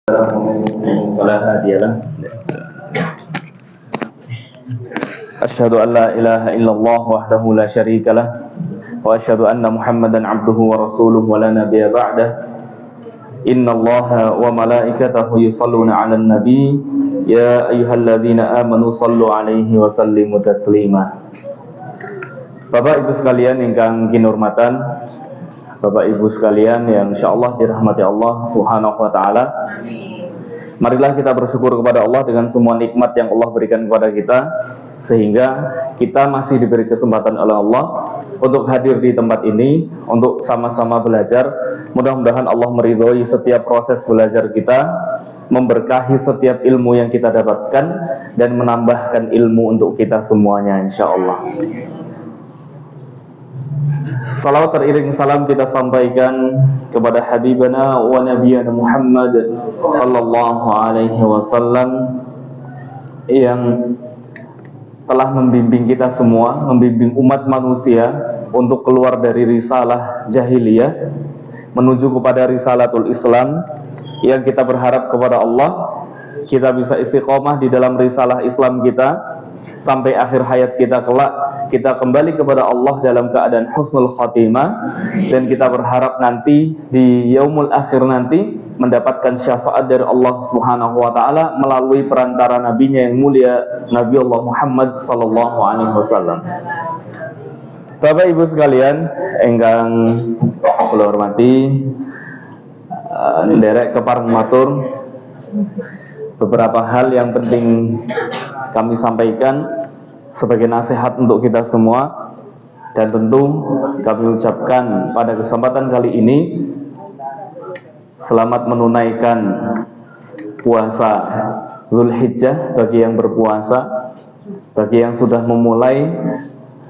فلا هادي له أشهد أن لا إله إلا الله وحده لا شريك له وأشهد أن محمدا عبده ورسوله ولا نبي بعده إن الله وملائكته يصلون على النبي يا أيها الذين آمنوا صلوا عليه وسلموا تسليما. Bapak Ibu sekalian ingkang kinurmatan, Bapak Ibu sekalian yang insyaallah dirahmati Allah Subhanahu wa taala. Marilah kita bersyukur kepada Allah dengan semua nikmat yang Allah berikan kepada kita, sehingga kita masih diberi kesempatan oleh Allah untuk hadir di tempat ini untuk sama-sama belajar. Mudah-mudahan Allah meridhoi setiap proses belajar kita, memberkahi setiap ilmu yang kita dapatkan, dan menambahkan ilmu untuk kita semuanya insyaallah. Salawat teriring salam kita sampaikan kepada Habibana wa Nabiyana Muhammad sallallahu alaihi wasallam yang telah membimbing kita semua, membimbing umat manusia untuk keluar dari risalah jahiliyah menuju kepada risalatul Islam, yang kita berharap kepada Allah kita bisa istiqomah di dalam risalah Islam kita sampai akhir hayat kita kelak, kita kembali kepada Allah dalam keadaan husnul khatimah, dan kita berharap nanti di yaumul akhir nanti mendapatkan syafaat dari Allah Subhanahu wa taala melalui perantara nabinya yang mulia Nabi Allah Muhammad sallallahu alaihi wasallam. Bapak Ibu sekalian ingkang kula hormati, nderek kepareng matur, beberapa hal yang penting kami sampaikan sebagai nasihat untuk kita semua, dan tentu kami ucapkan pada kesempatan kali ini selamat menunaikan puasa Zulhijjah bagi yang berpuasa, bagi yang sudah memulai.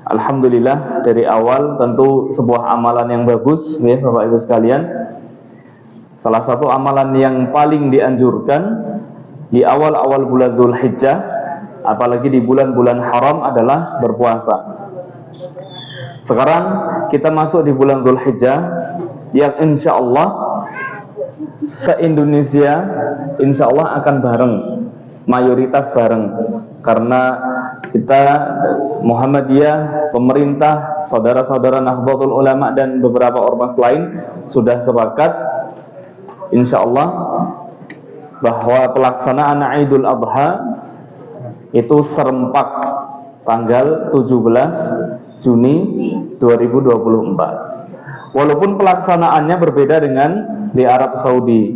Alhamdulillah, dari awal tentu sebuah amalan yang bagus ya Bapak Ibu sekalian. Salah satu amalan yang paling dianjurkan di awal-awal bulan Zulhijjah, apalagi di bulan-bulan haram, adalah berpuasa. Sekarang kita masuk di bulan Zulhijjah yang insya Allah se-Indonesia insya Allah akan bareng, mayoritas bareng, karena kita Muhammadiyah, pemerintah, saudara-saudara Nahdlatul Ulama dan beberapa ormas lain sudah sepakat insya Allah bahwa pelaksanaan Idul Adha itu serempak tanggal 17 Juni 2024. Walaupun pelaksanaannya berbeda dengan di Arab Saudi.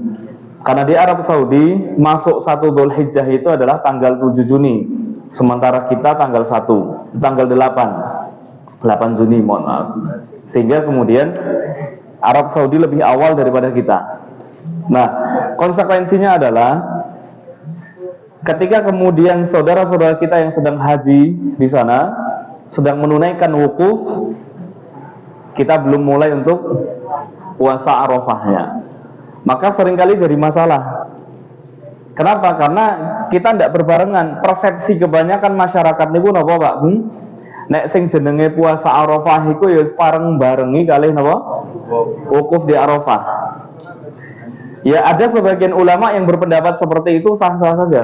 Karena di Arab Saudi masuk 1 Dzulhijjah itu adalah tanggal 7 Juni. Sementara kita tanggal 1, tanggal 8 Juni, mohon maaf. Sehingga kemudian Arab Saudi lebih awal daripada kita. Nah, konsekuensinya adalah ketika kemudian saudara-saudara kita yang sedang haji di sana sedang menunaikan wukuf, kita belum mulai untuk puasa Arafahnya, maka seringkali jadi masalah. Kenapa? Karena kita tidak berbarengan. Persepsi kebanyakan masyarakat niku napa Pak? Nek sing jenenge puasa Arafah iku ya pareng barengi kalih napa? Wukuf di Arafah. Ya, ada sebagian ulama yang berpendapat seperti itu sah-sah saja.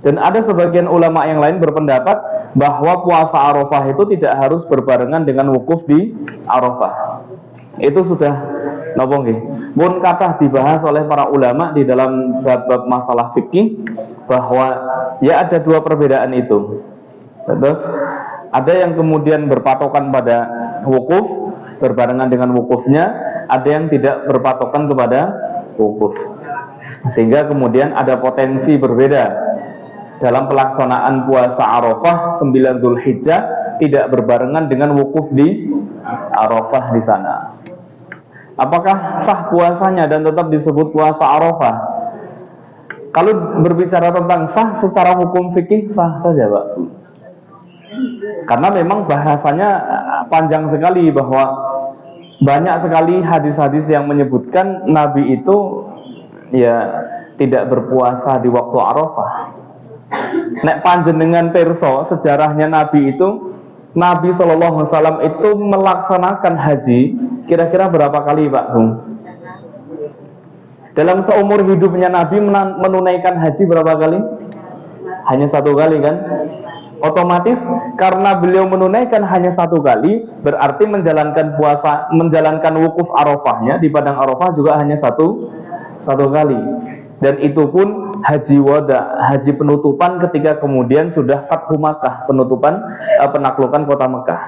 Dan ada sebagian ulama yang lain berpendapat bahwa puasa Arafah itu tidak harus berbarengan dengan wukuf di Arafah. Itu sudah napa nggih? Mun kathah dibahas oleh para ulama di dalam bab-bab masalah fikih, bahwa ya ada dua perbedaan itu. Terus ada yang kemudian berpatokan pada wukuf, berbarengan dengan wukufnya, ada yang tidak berpatokan kepada wukuf. Sehingga kemudian ada potensi berbeda dalam pelaksanaan puasa Arafah 9 Dzulhijjah, tidak berbarengan dengan wukuf di Arafah di sana. Apakah sah puasanya dan tetap disebut puasa Arafah? Kalau berbicara tentang sah secara hukum fikih, sah saja Pak. Karena memang bahasanya panjang sekali, bahwa banyak sekali hadis-hadis yang menyebutkan Nabi itu ya tidak berpuasa di waktu Arafah. Nek panjenengan perso sejarahnya Nabi itu, Nabi SAW itu melaksanakan haji kira-kira berapa kali Pak Bung? Dalam seumur hidupnya Nabi menunaikan haji berapa kali? Hanya 1 kali kan? Otomatis karena beliau menunaikan hanya 1 kali, berarti menjalankan puasa, menjalankan wukuf Arafahnya di padang Arafah juga hanya satu kali. Dan itu pun haji wada, haji penutupan ketika kemudian sudah Fathu Makkah, penutupan penaklukan kota Mekah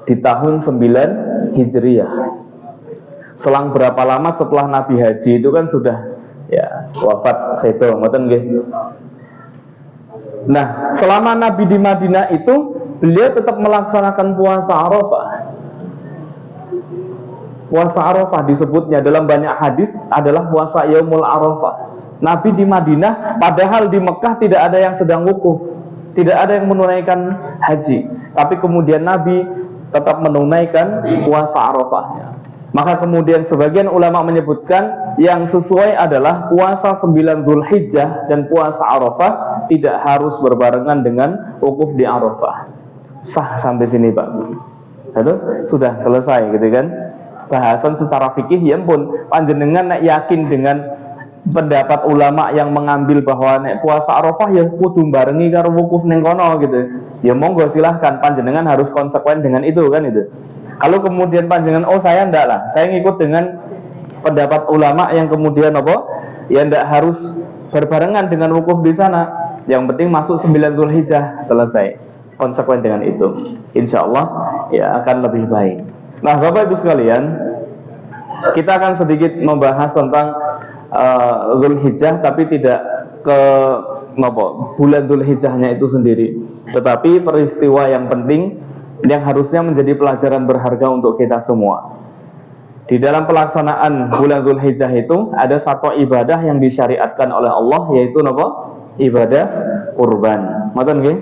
di tahun 9 Hijriah. Selang berapa lama setelah Nabi haji itu kan sudah ya wafat sedo, ngoten nggih. Nah, selama Nabi di Madinah itu beliau tetap melaksanakan puasa Arafah. Puasa Arafah disebutnya dalam banyak hadis adalah puasa Yaumul Arafah. Nabi di Madinah, padahal di Mekah tidak ada yang sedang wukuf, tidak ada yang menunaikan haji, tapi kemudian Nabi tetap menunaikan puasa Arafahnya. Maka kemudian sebagian ulama menyebutkan yang sesuai adalah puasa 9 Zulhijjah dan puasa Arafah tidak harus berbarengan dengan wukuf di Arafah. Sah sampai sini Pak. Terus sudah selesai gitu kan. Bahasan secara fikih ya pun panjenengan nek yakin dengan pendapat ulama yang mengambil bahwa nek puasa Arafah ya kudu barengi karo wukuf ning kono gitu. Ya monggo silahkan, panjenengan harus konsekuen dengan itu kan itu. Kalau kemudian panjenengan oh saya ndak lah, saya ngikut dengan pendapat ulama yang kemudian apa? Ya ndak harus berbarengan dengan wukuf di sana. Yang penting masuk 9 Zulhijjah selesai. Konsekuen dengan itu. Insya Allah ya akan lebih baik. Nah, Bapak Ibu sekalian, kita akan sedikit membahas tentang Zulhijjah tapi tidak ke bulan Zulhijjahnya itu sendiri. Tetapi peristiwa yang penting yang harusnya menjadi pelajaran berharga untuk kita semua. Di dalam pelaksanaan bulan Zulhijjah itu ada satu ibadah yang disyariatkan oleh Allah, yaitu apa? Ibadah kurban. Ngoten nggih?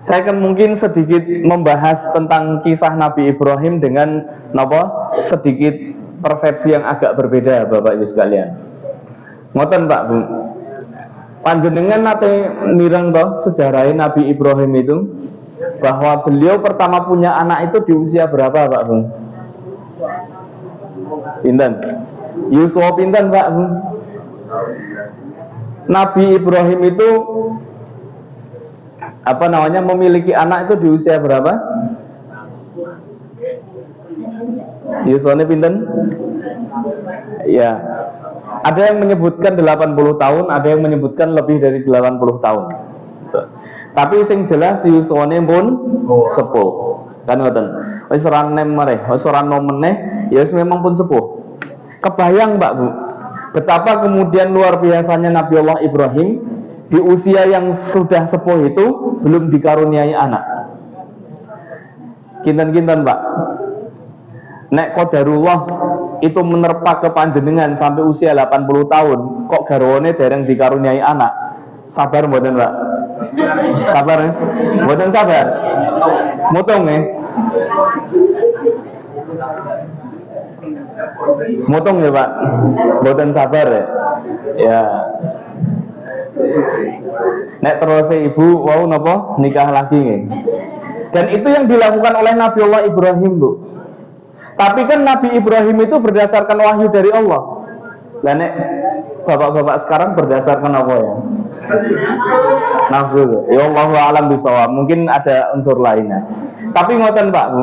Saya akan mungkin sedikit membahas tentang kisah Nabi Ibrahim dengan apa? Sedikit persepsi yang agak berbeda Bapak Ibu sekalian. Ngoten Pak Bu. Panjenengan nate mireng toh sejarah Nabi Ibrahim itu bahwa beliau pertama punya anak itu di usia berapa Pak Bung? Pinten? Yusuf pinten Pak Bung? Nabi Ibrahim itu memiliki anak itu di usia berapa? Yusufnya pinten? Ya. Ada yang menyebutkan 80 tahun, ada yang menyebutkan lebih dari 80 tahun. Tapi sing jelas yuswane pun sepuh. Kan ngoten. Wis ora nem mareh, wis ora nom meneh, ya wis memang pun sepuh. Kebayang Mbak Bu, betapa kemudian luar biasanya Nabi Allah Ibrahim di usia yang sudah sepuh itu belum dikaruniai anak. Kinten-kinten Pak. Nek qadarullah itu menerpa ke panjenengan sampai usia 80 tahun, kok garwane dereng dikaruniai anak. Sabar mboten Pak? Sabar ya? Mboten sabar? Mutung ya? Mutung ya Pak? Mboten sabar ya? Ya. Nek terus ibu mau napa nikah lagi nih. Dan itu yang dilakukan oleh Nabi Allah Ibrahim Bu. Tapi kan Nabi Ibrahim itu berdasarkan wahyu dari Allah. Lah nek bapak-bapak sekarang berdasarkan apa ya? Nafsu. Ya Allahu a'lam bishawab. Mungkin ada unsur lainnya. Tapi ngoten Pak Bu,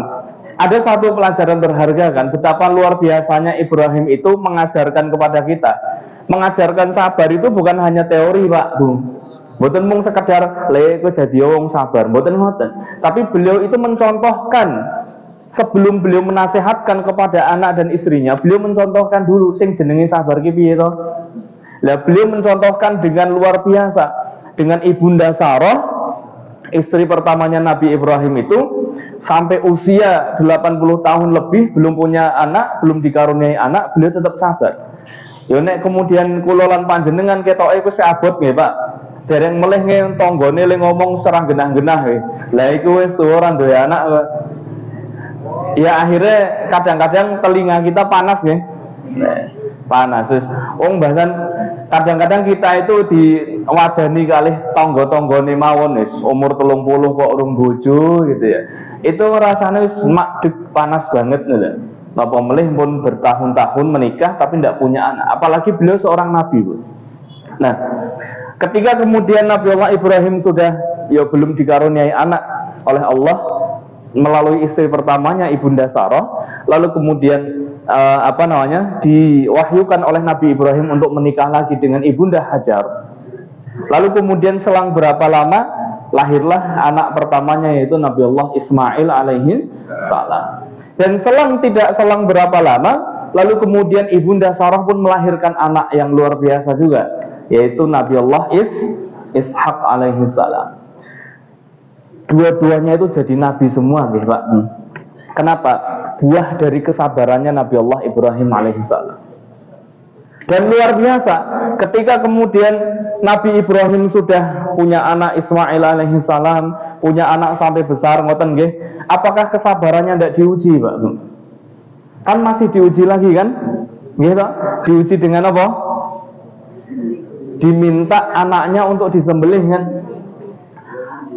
ada satu pelajaran berharga kan, betapa luar biasanya Ibrahim itu mengajarkan kepada kita. Mengajarkan sabar itu bukan hanya teori Pak Bu. Mboten mung sekedar kowe dadi wong sabar, mboten ngoten. Tapi beliau itu mencontohkan. Sebelum beliau menasehatkan kepada anak dan istrinya, beliau mencontohkan dulu sing jenenge sabar ki piye to. Lah beliau mencontohkan dengan luar biasa dengan Ibunda Sarah, istri pertamanya Nabi Ibrahim itu sampai usia 80 tahun lebih belum punya anak, belum dikaruniai anak, beliau tetap sabar. Yo nek kemudian kula lan panjenengan ketoke wis abot nggih Pak. Dereng melih nge tanggane le ngomong serang genah-genah wis. Lah iku wis tuwa ora duwe anak kok. Ya akhirnya kadang-kadang telinga kita panas ya, panas. Bahasan kadang-kadang kita itu diwadani kalih tonggo-tonggone mawon wis umur 30 kok urung bojo gitu ya. Itu rasanya wis makdek panas banget lho. Napa melih pun bertahun-tahun menikah tapi tidak punya anak, apalagi beliau seorang nabi, Bu. Nah, ketika kemudian Nabi Allah Ibrahim sudah belum dikaruniai anak oleh Allah melalui istri pertamanya Ibunda Sarah, lalu kemudian diwahyukan oleh Nabi Ibrahim untuk menikah lagi dengan Ibunda Hajar. Lalu kemudian selang berapa lama lahirlah anak pertamanya, yaitu Nabi Allah Ismail alaihi salam. Dan tidak selang berapa lama, lalu kemudian Ibunda Sarah pun melahirkan anak yang luar biasa juga, yaitu Nabi Allah Ishak alaihi salam. Dua-duanya itu jadi nabi semua, Pak. Kenapa? Buah dari kesabarannya Nabi Allah Ibrahim alaihi salam. Dan luar biasa, ketika kemudian Nabi Ibrahim sudah punya anak Ismail alaihi salam, punya anak sampai besar, ngoten nggih, apakah kesabarannya tidak diuji, Pak? Kan masih diuji lagi kan? Gitu. Diuji dengan apa? Diminta anaknya untuk disembelih kan?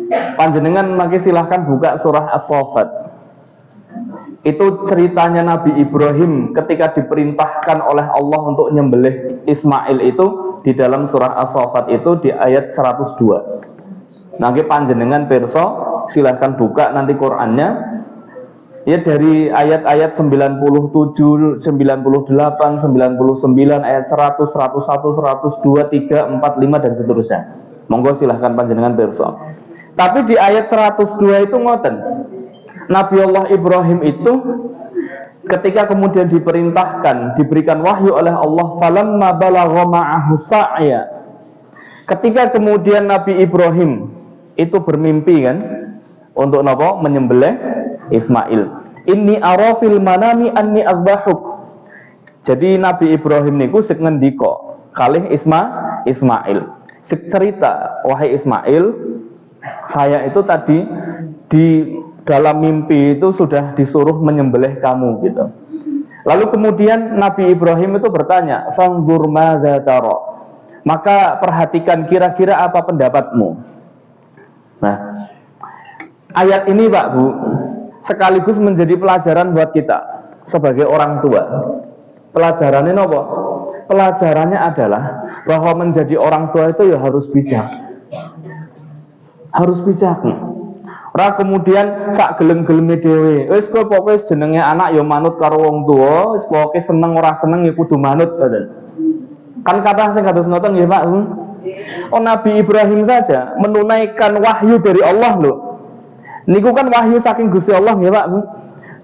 Panjenengan maki silahkan buka surah As-Saffat. Itu ceritanya Nabi Ibrahim ketika diperintahkan oleh Allah untuk nyembelih Ismail itu di dalam surah As-Saffat itu di ayat 102. Nanti panjenengan pirsa silahkan buka nanti Qur'annya. Ya dari ayat-ayat 97, 98, 99, ayat 100, 101, 102, 3, 4, 5 dan seterusnya. Monggo silahkan panjenengan pirsa. Tapi di ayat 102 itu ngoten. Nabi Allah Ibrahim itu ketika kemudian diperintahkan, diberikan wahyu oleh Allah, falamma balagha ma'ahu sa'ya. Ketika kemudian Nabi Ibrahim itu bermimpi kan untuk napa? Menyembelih Ismail. Inni arafil manami anni azbahuk. Jadi Nabi Ibrahim niku sik ngendika kalih Ismail. Sik cerita, wahai Ismail, saya itu tadi di dalam mimpi itu sudah disuruh menyembelih kamu gitu. Lalu kemudian Nabi Ibrahim itu bertanya, "Fanzur madza tara?" Maka perhatikan kira-kira apa pendapatmu. Nah, ayat ini Pak Bu sekaligus menjadi pelajaran buat kita sebagai orang tua. Pelajarannya apa? Pelajarannya adalah bahwa menjadi orang tua itu ya harus bijak. Harus bijak. Ora kemudian sak gelem-geleme dhewe. Wis kowe pokoke jenenge anak ya manut karo wong tuwa, wis pokoke seneng ora seneng ya kudu manut, ngoten. Kan kata sing kados ngoten nggih, Pak. Oh, Nabi Ibrahim saja menunaikan wahyu dari Allah loh. Niku kan wahyu saking Gusti Allah nggih, Pak.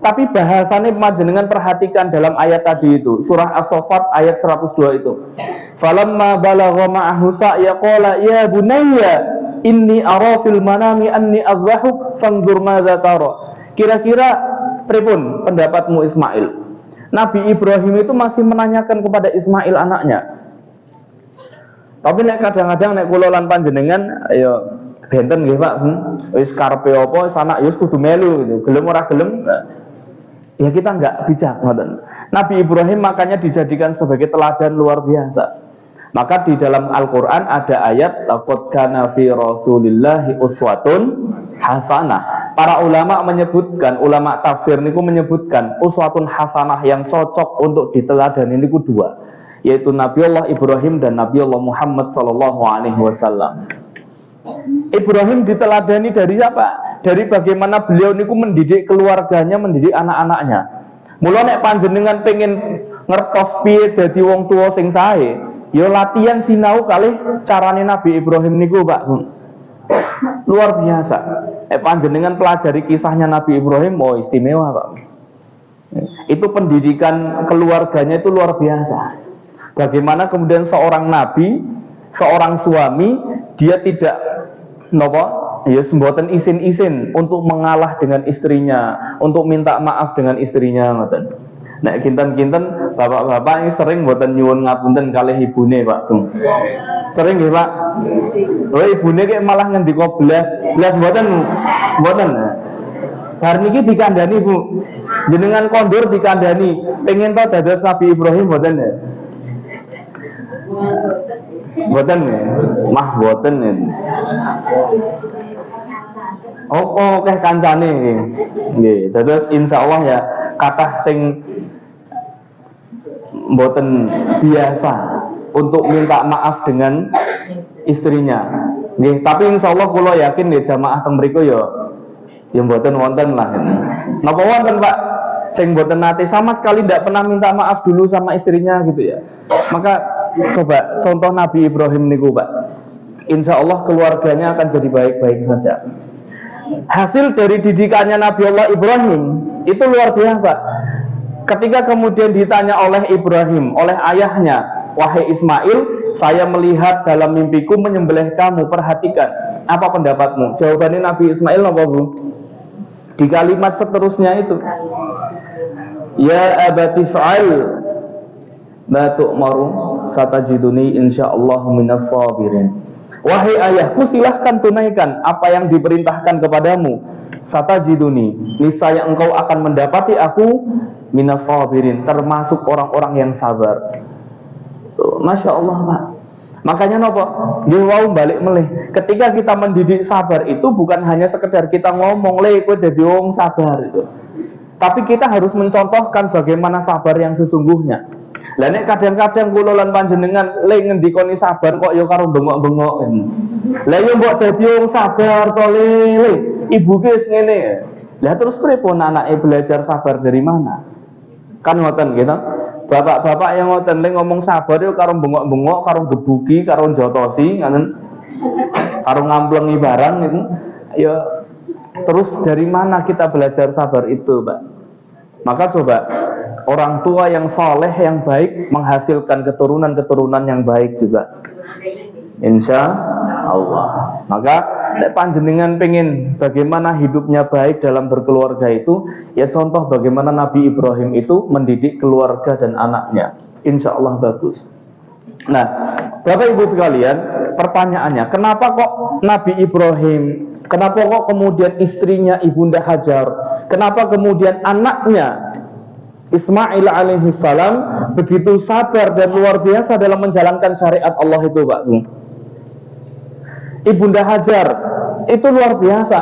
Tapi bahasane panjenengan perhatikan dalam ayat tadi itu, surah As-Saffat ayat 102 itu. Falamma balagha ma'ahu sa'ya qala ya bunayya inni arafil manami anni azbahuk fanzur madza tara. Kira-kira pripun pendapatmu Ismail? Nabi Ibrahim itu masih menanyakan kepada Ismail anaknya. Tapi nek kadang-kadang nek kula lan panjenengan ya benten nggih Pak, wis karepe apa anak ya wis kudu melu gitu. Gelem ora gelem ya kita enggak bijak ngoten. Nabi Ibrahim makanya dijadikan sebagai teladan luar biasa. Maka di dalam Al-Quran ada ayat laqad kana fi Rasulillahi uswatun hasanah. Para ulama menyebutkan, ulama tafsir niku menyebutkan uswatun hasanah yang cocok untuk diteladani niku dua, yaitu Nabi Allah Ibrahim dan Nabi Allah Muhammad sallallahu alaihi wasallam. Ibrahim diteladani dari apa? Dari bagaimana beliau niku mendidik keluarganya, mendidik anak-anaknya. Mula nek panjenengan pengen ngertos piye dadi wong tuwa sing sae, yo latihan sinau kalih carane Nabi Ibrahim niku, Pak. Luar biasa. Panjenengan pelajari kisahnya Nabi Ibrahim, oh istimewa, Pak. Itu pendidikan keluarganya itu luar biasa. Bagaimana kemudian seorang nabi, seorang suami, dia tidak ya semboten isin-isin untuk mengalah dengan istrinya, untuk minta maaf dengan istrinya, ngoten. Nek kinten-kinten bapak-bapak ini sering mboten nyuwun ngapunten kalih ibune, Pak. Sering nggih, Pak? Lha ibune kek malah ngendika blas mboten. Bar niki dikandani, Bu. Jenengan kondur dikandani, pengen to dados Nabi Ibrahim mboten ya? Mboten ya? Mah mboten ya. Oh, kancane nggih. Dados insyaallah ya kathah sing mboten biasa untuk minta maaf dengan istrinya. Nggih, tapi insyaallah kula yakin nggih jamaah teng mriku ya mboten wonten lah. Napa wonten Pak sing mboten nate sama sekali tidak pernah minta maaf dulu sama istrinya gitu ya. Maka coba contoh Nabi Ibrahim niku Pak. Insyaallah keluarganya akan jadi baik-baik saja. Hasil dari didikannya Nabi Allah Ibrahim itu luar biasa. Ketika kemudian ditanya oleh Ibrahim, oleh ayahnya, wahai Ismail, saya melihat dalam mimpiku menyembelih kamu, perhatikan, apa pendapatmu? Jawabannya Nabi Ismail apa Bu? Di kalimat seterusnya itu, ya abati fa'al ma tu'maru satajiduni insyaallah minas sabirin. Wahai ayahku, silahkan tunaikan apa yang diperintahkan kepadamu. Satajiduni, niscaya engkau akan mendapati aku minas sabirin, termasuk orang-orang yang sabar. Tuh, Masya Allah Pak. Makanya nopo, wau balik melih. Ketika kita mendidik sabar itu bukan hanya sekedar kita ngomong le kowe dadi wong sabar itu. Tapi kita harus mencontohkan bagaimana sabar yang sesungguhnya. Lah nek kadang-kadang kula lan panjenengan le ngendikoni sabar kok ya karo bengok-bengok. Lah yo mbok dadi wong sabar to le. Ibu ki wis ngene. Lah terus pripun anake belajar sabar dari mana? Kan ngoten gitu. Bapak-bapak yang ngoten le ngomong sabar yo karo bengok-bengok, karo gebuki, karo jotosi, ngaten. Karo ngamplengi barang itu. Ya terus dari mana kita belajar sabar itu, Pak? Maka coba orang tua yang soleh, yang baik menghasilkan keturunan-keturunan yang baik juga, insya Allah. Maka panjenengan pengen bagaimana hidupnya baik dalam berkeluarga itu, ya contoh bagaimana Nabi Ibrahim itu mendidik keluarga dan anaknya, insya Allah bagus. Nah, Bapak Ibu sekalian, pertanyaannya, kenapa kok Nabi Ibrahim, kenapa kok kemudian istrinya Ibunda Hajar, kenapa kemudian anaknya Ismail alaihissalam begitu sabar dan luar biasa dalam menjalankan syariat Allah itu, Pak? Ibunda Hajar itu luar biasa,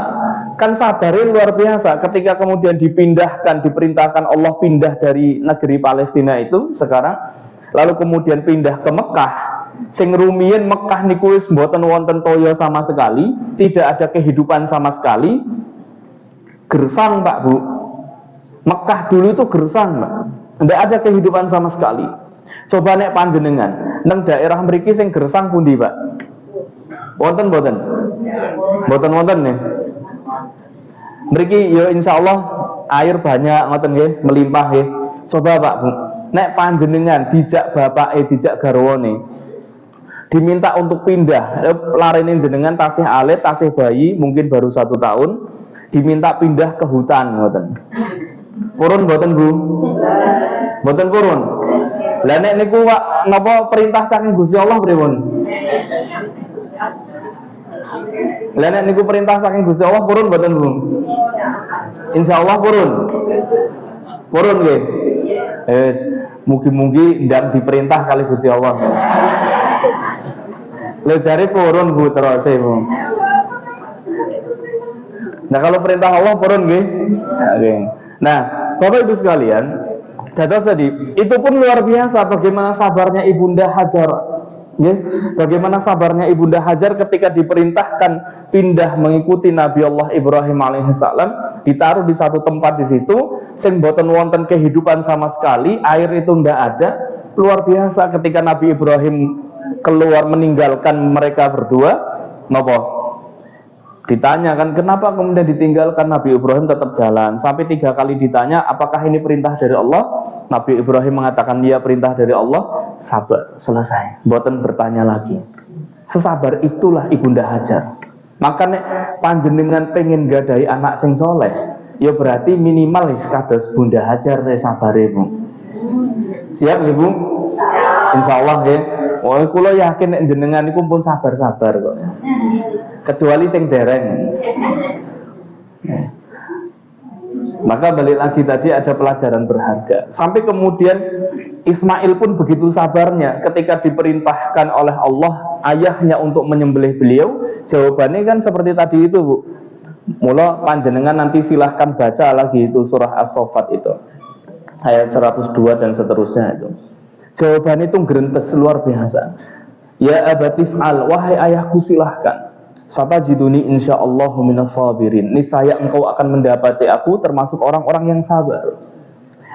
kan sabarnya luar biasa ketika kemudian dipindahkan, diperintahkan Allah pindah dari negeri Palestina itu sekarang, lalu kemudian pindah ke Mekah. Sing rumiyin Mekah niku wis mboten wonten toya sama sekali, tidak ada kehidupan sama sekali. Gersang, Pak, Bu. Mekah dulu itu gersang, Pak. Tidak ada kehidupan sama sekali. Coba nek panjenengan nang daerah mriki sing gersang pundi, Pak? Wonten mboten? Mboten nih. Mriki ya insyaallah air banyak ngoten nggih, melimpah nggih. Coba Pak, Bu. Nek panjenengan dijak bapake, dijak garwane, diminta untuk pindah, larene jenengan tasih alit, tasih bayi, mungkin baru 1 tahun, diminta pindah ke hutan ngoten. Purun mboten, Bu? Mboten purun. Lah nek niku Pak napa perintah saking Gusti Allah pripun? Lah nek niku perintah saking Gusti Allah purun mboten, Bu? Insyaallah purun. Purun nggih. Wis mugi-mugi ndak diperintah kali Gusti Allah. Lha jare purun Bu terus Bu. Nah kalau perintah Allah purun nggih. Nggih. Nah, Bapak Ibu sekalian, dados tadi itu pun luar biasa bagaimana sabarnya Ibunda Hajar. Nggih, bagaimana sabarnya Ibunda Hajar ketika diperintahkan pindah mengikuti Nabi Allah Ibrahim alaihissalam, ditaruh di satu tempat di situ, sing boten wonten kehidupan sama sekali, air itu ndak ada. Luar biasa ketika Nabi Ibrahim keluar meninggalkan mereka berdua, napa? Ditanya kan kenapa kemudian ditinggalkan, Nabi Ibrahim tetap jalan. Sampai 3 kali ditanya apakah ini perintah dari Allah, Nabi Ibrahim mengatakan iya perintah dari Allah. Sabar, selesai, boten bertanya lagi. Sesabar itulah Ibunda Hajar. Makanya panjenengan pengen gadai anak sing soleh, ya berarti minimal kados Bunda Hajar saya sabar Bu. Siap Ibu? Insya Allah ya. Oh, kula yakin nek jenengan niku pun sabar-sabar kok. Kecuali sing dereng. Maka balik lagi tadi ada pelajaran berharga. Sampai kemudian Ismail pun begitu sabarnya ketika diperintahkan oleh Allah ayahnya untuk menyembelih beliau. Jawabannya kan seperti tadi itu, Bu. Mula panjenengan nanti silahkan baca lagi itu surah As-Saffat itu. ayat 102 dan seterusnya itu. Jawabannya itu gerentes luar biasa. Ya abatif al, wahai ayahku silahkan. Satajiduni insyaallahu minas sabirin. Niscaya engkau akan mendapati aku termasuk orang-orang yang sabar.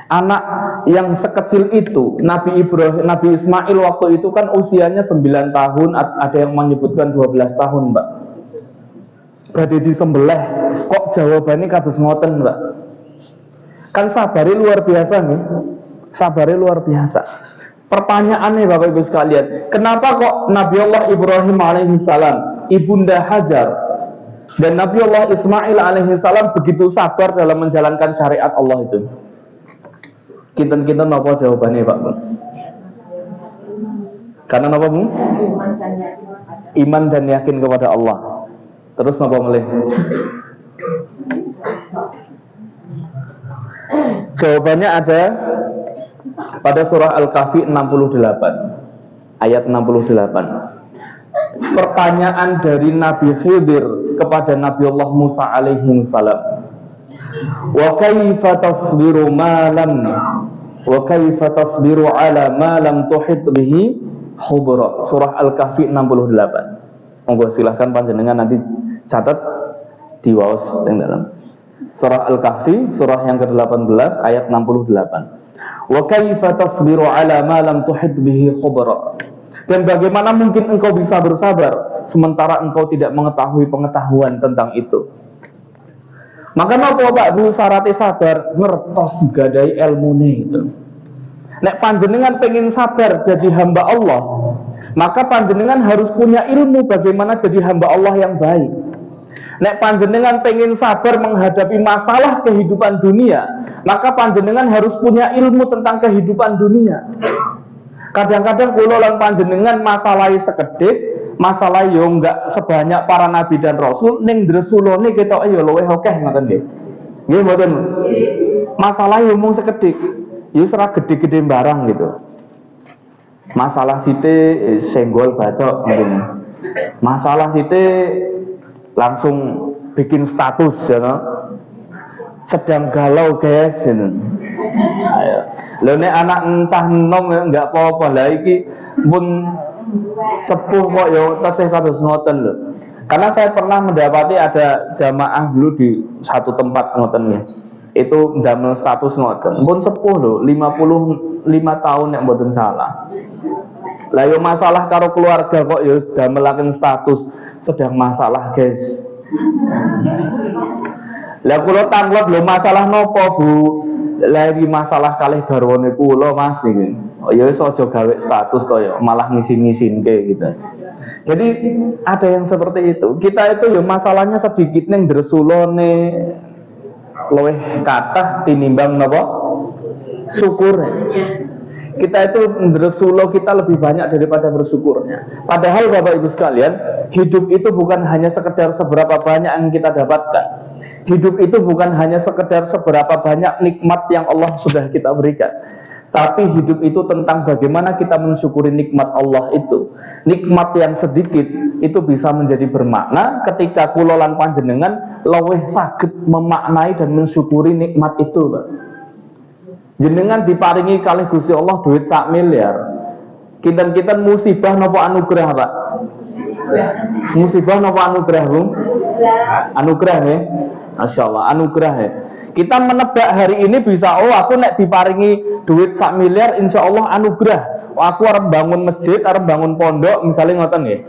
Anak yang sekecil itu, Nabi Ismail waktu itu kan usianya 9 tahun, ada yang menyebutkan 12 tahun, Mbak. Badhe disembelih, kok jawabannya kados ngoten, Mbak. Kan sabarnya luar biasa nih. Sabarnya luar biasa. Pertanyaannya Bapak Ibu sekalian, kenapa kok Nabi Allah Ibrahim alaihissalam, Ibunda Hajar, dan Nabi Allah Ismail alaihissalam begitu sabar dalam menjalankan syariat Allah itu? Kinten-kinten apa jawabannya Pak Bung? Karena apa Bung? Iman dan yakin kepada Allah. Terus apa melih? Jawabannya ada pada surah Al-Kahfi 68 ayat 68. Pertanyaan dari Nabi Khidir kepada Nabi Allah Musa alaihi salam. Wa kaifa tasbiru ala ma lam tuhit bihi khubra. Surah Al-Kahfi 68. Monggo silahkan panjenengan nanti catat di waos yang dalam. Surah Al-Kahfi, surah yang ke-18 ayat 68. Wa kaifa tasbiru ala ma lam tuhit bihi khubra. Dan bagaimana mungkin engkau bisa bersabar sementara engkau tidak mengetahui pengetahuan tentang itu? Maka napa Pak Bu syaratnya sabar ngertos gadai ilmune itu. Nek panjenengan pengen sabar jadi hamba Allah, maka panjenengan harus punya ilmu bagaimana jadi hamba Allah yang baik. Nek panjenengan pengen sabar menghadapi masalah kehidupan dunia, maka panjenengan harus punya ilmu tentang kehidupan dunia. Kadang-kadang kula lan panjenengan masalahnya sekedhik, masalah yo enggak sebanyak para nabi dan rasul, ning dresulone ketoke yo luwih akeh ngoten nggih. Nggih mboten. Masalah yo mung sekedhik, yo ora gede-gede barang gitu. Masalah sithik senggol bacok ngoten. Masalah sithik langsung bikin status ya no? Sedang galau guys ya no? Ayo lho nek anak encah enom enggak apa-apa lah iki pun sepuh kok ya tasih kados ngoten lho. Karena saya pernah mendapati ada jamaah dulu di satu tempat ngoten ya. Itu ndamel status ngoten. Pun sepuh lho, 55 tahun nek mboten salah. Lah yo masalah karo keluarga kok yo damelaken status sedang masalah guys. Lah kula tanglot lho masalah nopo Bu? Lagi masalah kalih garwane kula Mas iki. Oh ya wis aja gawe status to ya, malah ngisin-ngisinke gitu. Jadi ada yang seperti itu. Kita itu ya masalahnya sedikit ning dresulone luwih kathah tinimbang napa? Syukur. Kita itu dresulo kita lebih banyak daripada bersyukurnya. Padahal Bapak Ibu sekalian, hidup itu bukan hanya sekedar seberapa banyak yang kita dapatkan. Hidup itu bukan hanya sekedar seberapa banyak nikmat yang Allah sudah kita berikan. Tapi hidup itu tentang bagaimana kita mensyukuri nikmat Allah itu. Nikmat yang sedikit itu bisa menjadi bermakna ketika kula lan panjenengan luwih saged memaknai dan mensyukuri nikmat itu, Pak. Jenengan diparingi kalih Gusti Allah duit 1 miliar. Kinten-kinten musibah napa anugerah, Pak? Musibah napa anugerah, Bung? Anugerah ya. Masyaallah, anugerah ya. Kita menebak hari ini bisa, oh aku nek diparingi duit 1 miliar insyaallah anugerah. Oh, aku arep bangun masjid, arep bangun pondok, misalnya ngoten nggih.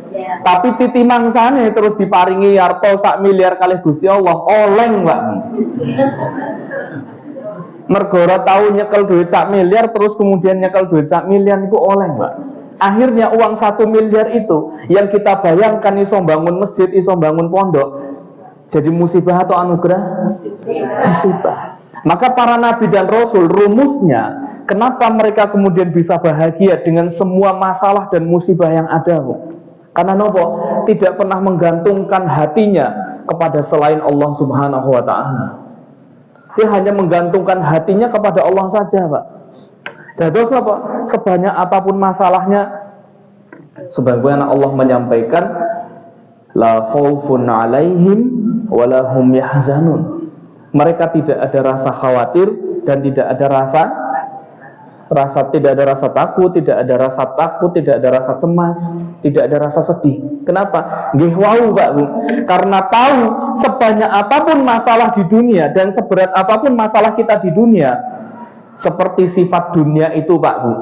Tapi titi mangsane terus diparingi harta 1 miliar kalih Gusti Allah, oleng, Pak. Mergora tahu nyekel duit 1 miliar terus kemudian nyekel duit 1 miliar itu oleng, Pak. Akhirnya uang 1 miliar itu yang kita bayangkan iso bangun masjid, iso bangun pondok, jadi musibah atau anugerah? Musibah. Maka para nabi dan rasul rumusnya, kenapa mereka kemudian bisa bahagia dengan semua masalah dan musibah yang ada, Bu? Karena nopo? Tidak pernah menggantungkan hatinya kepada selain Allah Subhanahu wa ta'ala. Dia hanya menggantungkan hatinya kepada Allah saja, Pak. Terus apa? Sebanyak apapun masalahnya, sebagaimana Allah menyampaikan, la khaufun alaihim wala hum yahzanun. Mereka tidak ada rasa khawatir dan tidak ada rasa tidak ada rasa takut, tidak ada rasa cemas, tidak ada rasa sedih. Kenapa? Nggih wau Pak Bu. Karena tahu sebanyak apapun masalah di dunia dan seberat apapun masalah kita di dunia, seperti sifat dunia itu Pak Bu.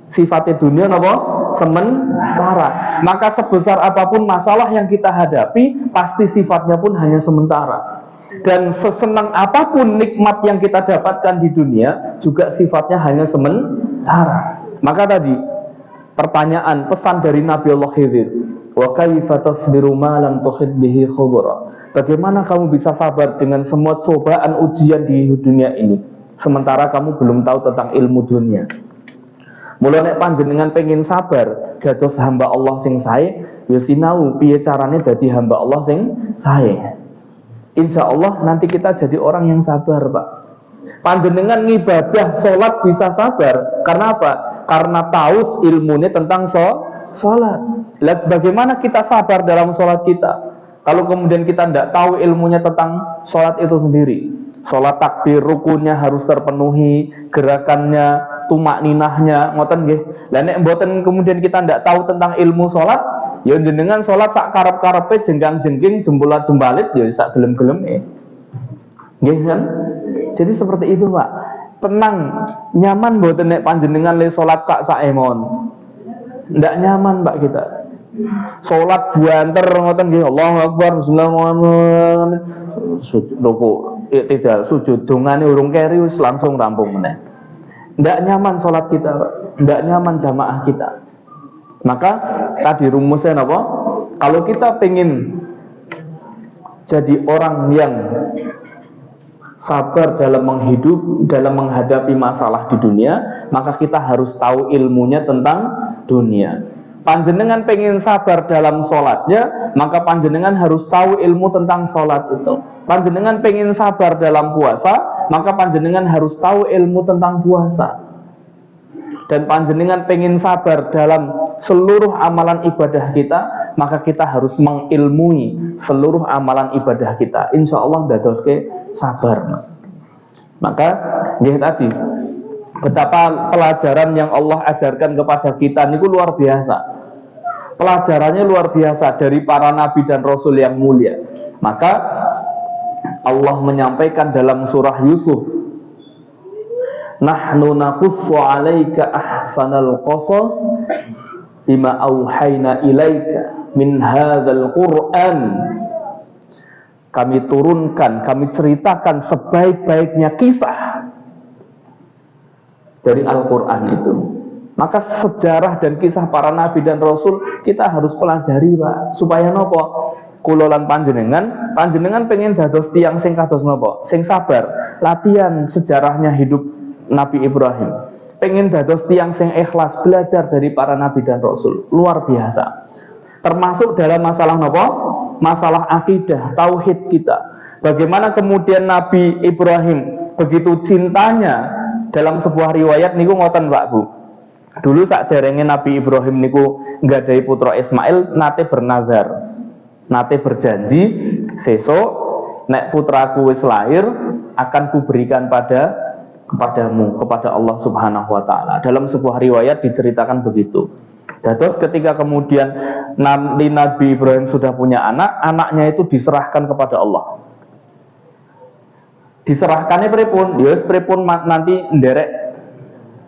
Sifatnya dunia apa? Sementara. Maka sebesar apapun masalah yang kita hadapi, pasti sifatnya pun hanya sementara. Dan sesenang apapun nikmat yang kita dapatkan di dunia, juga sifatnya hanya sementara. Maka tadi pertanyaan, pesan dari Nabi Allah Khidir, wa kaifa tasbiru ma lam tuhit bihi khubra. Bagaimana kamu bisa sabar dengan semua cobaan ujian di dunia ini, sementara kamu belum tahu tentang ilmu dunia. Mula nek panjenengan pengen sabar dados hamba Allah sing sae, ya sinau piye carane dadi hamba Allah sing sae. Insya Allah nanti kita jadi orang yang sabar Pak. Panjenengan ngibadah sholat bisa sabar. Karena apa? Karena tahu ilmunya tentang sholat. Lihat bagaimana kita sabar dalam sholat kita. Kalau kemudian kita tidak tahu ilmunya tentang sholat itu sendiri. Sholat takbir, rukunnya harus terpenuhi, gerakannya, tumak ninahnya, ngoten nggih. Lah nek mboten kemudian kita tidak tahu tentang ilmu sholat, ya jenengan sholat sak karep-karepe jenggang-jengging jembolat-jembalit ya sak gelem-geleme. Nggih kan? Jadi seperti itu, Pak. Tenang, nyaman mboten nek panjenengan le sholat sak emon. Ndak nyaman, Pak kita. Sholat buanter ngoten nggih, Allahu Akbar, bismillahirrahmanirrahim. Sujud ruku, tidak sujud dongane urung keri wis langsung rampung meneh. Ndak nyaman sholat kita, Pak. Ndak nyaman jamaah kita. Maka tadi rumusnya apa? Kalau kita pengen jadi orang yang sabar dalam menghadapi masalah di dunia, maka kita harus tahu ilmunya tentang dunia. Panjenengan pengen sabar dalam sholatnya, maka panjenengan harus tahu ilmu tentang sholat itu. Panjenengan pengen sabar dalam puasa, maka panjenengan harus tahu ilmu tentang puasa. Dan panjenengan pengen sabar dalam seluruh amalan ibadah kita, maka kita harus mengilmui seluruh amalan ibadah kita. Insya Allah dadoske sabar. Maka nggih tadi betapa pelajaran yang Allah ajarkan kepada kita niku luar biasa. Pelajarannya luar biasa dari para nabi dan rasul yang mulia. Maka Allah menyampaikan dalam surah Yusuf, nahnu naqussu 'alaika ahsanal qasas bima auhayna ilaika min hadzal Qur'an. Kami turunkan, kami ceritakan sebaik-baiknya kisah dari Al-Qur'an itu. Maka sejarah dan kisah para nabi dan rasul kita harus pelajari, Pak. Supaya nopo? Kula lan panjenengan pengen dados tiyang sing kados nopo? Sing sabar. Latihan sejarahnya hidup Nabi Ibrahim. Pengen dados tiyang sing ikhlas, belajar dari para nabi dan rasul. Luar biasa. Termasuk dalam masalah nopo? Masalah akidah, tauhid kita. Bagaimana kemudian Nabi Ibrahim begitu cintanya, dalam sebuah riwayat niku ngoten Pak Bu. Dulu saat derenge Nabi Ibrahim niku nggadahi putra Ismail, nate bernazar, nate berjanji, sesuk nek putraku wis lahir akan kuberikan kepadamu, kepada Allah Subhanahu wa taala. Dalam sebuah riwayat diceritakan begitu. Terus ketika kemudian Nabi Ibrahim sudah punya anak, anaknya itu diserahkan kepada Allah. Diserahkannya pripun? Ya wis pripun nanti nderek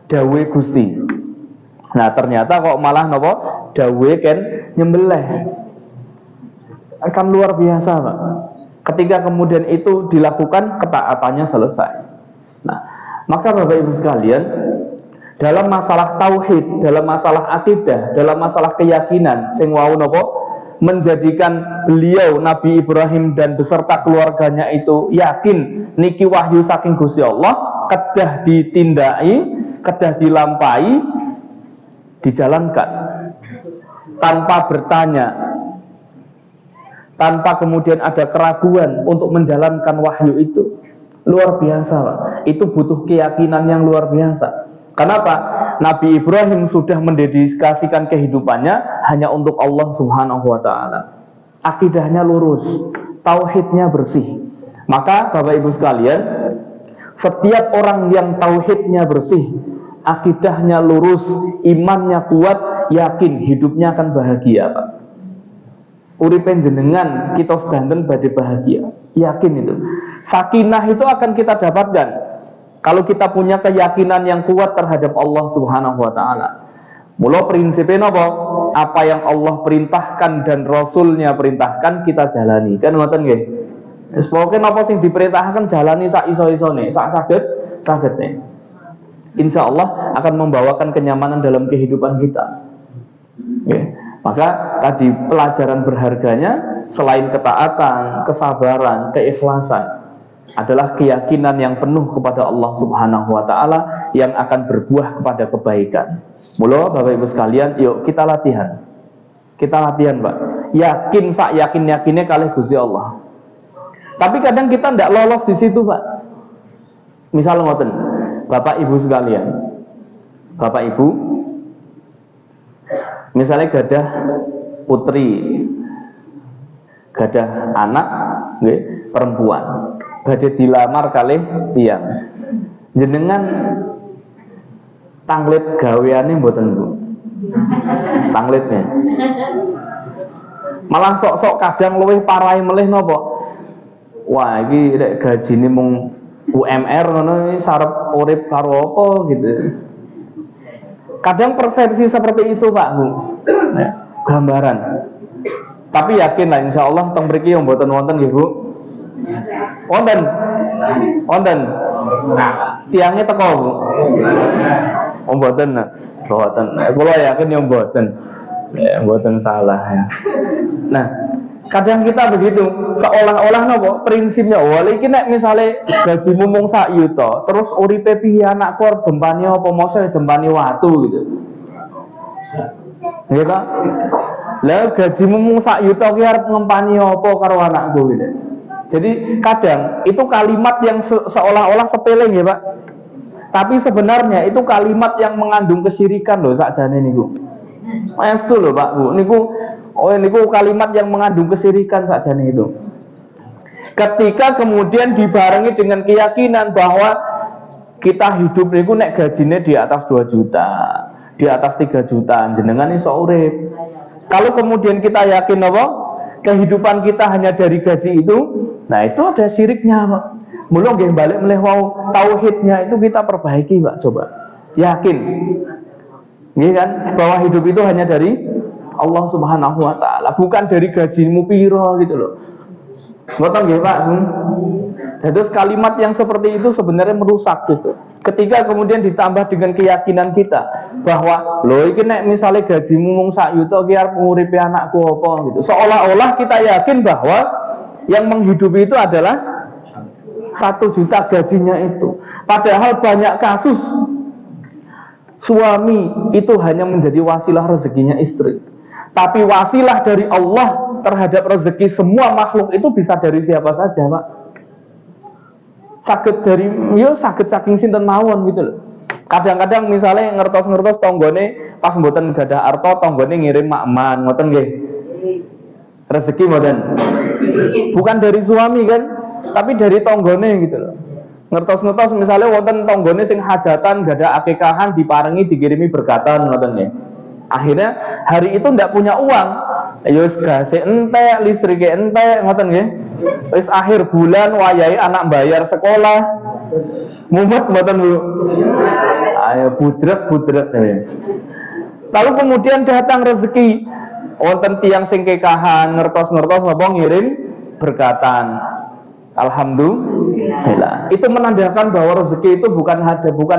dawe Gusti. Nah ternyata kok malah nopo dawe kan nyembelih. Akan luar biasa Pak. Ketika kemudian itu dilakukan, ketaatannya selesai. Nah, maka Bapak Ibu sekalian, dalam masalah tauhid, dalam masalah akidah, dalam masalah keyakinan, sing wau nopo menjadikan beliau Nabi Ibrahim dan beserta keluarganya itu yakin niki wahyu saking Gusti Allah, kedah ditindai, kedah dilampai, dijalankan tanpa bertanya, tanpa kemudian ada keraguan untuk menjalankan wahyu itu. Luar biasa Pak. Itu butuh keyakinan yang luar biasa. Kenapa? Nabi Ibrahim sudah mendedikasikan kehidupannya hanya untuk Allah Subhanahu wa taala. Akidahnya lurus, tauhidnya bersih. Maka Bapak Ibu sekalian, setiap orang yang tauhidnya bersih, akidahnya lurus, imannya kuat, yakin hidupnya akan bahagia, Pak. Uripen jenengan kita sedanten badhe bahagia, yakin itu. Sakinah itu akan kita dapatkan kalau kita punya keyakinan yang kuat terhadap Allah Subhanahu wa taala. Mula prinsipnya apa? Apa yang Allah perintahkan dan Rasulnya perintahkan kita jalani. Kan ngoten nggih. Wis pokoke napa sing diperintahkan jalani sak iso-isone, sak saged-sagedne. Insya Allah akan membawakan kenyamanan dalam kehidupan kita. Okay. Maka tadi pelajaran berharganya selain ketaatan, kesabaran, keikhlasan adalah keyakinan yang penuh kepada Allah Subhanahu wa taala yang akan berbuah kepada kebaikan. Mula Bapak Ibu sekalian, yuk kita latihan. Kita latihan, Pak. Yakin sak yakin-yakinnya kalih Gusti Allah. Tapi kadang kita tidak lolos di situ, Pak. Misal ngoten, Bapak Ibu sekalian. Bapak Ibu misalnya gadah putri, gadah anak nggih, perempuan, badhe dilamar kalih tiyang. Jenengan tanglet gaweane mboten, Bu? Tanglitnya. Malah sok-sok kadang luwih parahe melih napa? Wah, iki nek gajine mung UMR ngono iki sarep urip karo apa gitu. Kadang persepsi seperti itu, Pak, Bu. Nah, gambaran. Tapi yakin lah insya Allah teng mriki yang mboten wonten nggih, Bu. Wonten. Wonten. Tiangnya teko, Bu. Oh, mboten. Mboten. Kula yakin yang mboten. Ya, mboten salah ya. Nah, kadang kita begitu, seolah-olah nopo prinsipnya, wah iki nek misale gajimu mung sak yuta, terus uripe piye anakku arep dempani apa mosok dempani watu gitu. Nggih ta? Lah gajimu mung sak yuta ki arep ngempani apa karo anakku gitu. Jadi kadang itu kalimat yang seolah-olah sepele nggih, Pak. Tapi sebenarnya itu kalimat yang mengandung kesyirikan loh sakjane niku. Maestu loh, Pak, Bu. Niku kalimat yang mengandung kesyirikan sakjane itu. Ketika kemudian dibarengi dengan keyakinan bahwa kita hidup niku nek gajine di atas 2 juta, di atas 3 juta, jenengan iso urip. Kalau kemudian kita yakin apa? Kehidupan kita hanya dari gaji itu, nah itu ada syiriknya, Pak. Mula nggih balik melih wau tauhidnya itu kita perbaiki, Pak, coba. Yakin. Nggih kan? Bahwa hidup itu hanya dari Allah Subhanahu wa taala, bukan dari gajimu piro gitu loh. Ngoten nggih, Pak. Terus kalimat yang seperti itu sebenarnya merusak gitu. Ketika kemudian ditambah dengan keyakinan kita bahwa lho iki nek misale gajimu mung sak yuta ki arep nguripi anakku apa gitu. Seolah-olah kita yakin bahwa yang menghidupi itu adalah 1 juta gajinya itu. Padahal banyak kasus suami itu hanya menjadi wasilah rezekinya istri. Tapi wasilah dari Allah terhadap rezeki semua makhluk itu bisa dari siapa saja, Pak. Saged dari saged saking sinten mawon gitu loh. Kadang-kadang misalnya ngertos-ngertos tonggone pas mboten gadah arta tonggone ngirim makman, ngoten nggih. Rezeki mboten. Bukan dari suami kan, tapi dari tonggone gitu loh. Ngertos-ngertos misalnya wonten tonggone sing hajatan gadah akikahan diparengi dikirimi berkatan, ngoten nggih. Akhirnya hari itu ndak punya uang, ya wis gase entek, listrike entek, ngoten nggih. Wis akhir bulan wayahe anak bayar sekolah, mumet mboten, Bu. Ayo budrek ya. Lalu kemudian datang rezeki, wonten tiang sing kekahan, ngertos-ngertos apa ngirim berkatan. Alhamdulillah. Itu menandakan bahwa rezeki itu bukan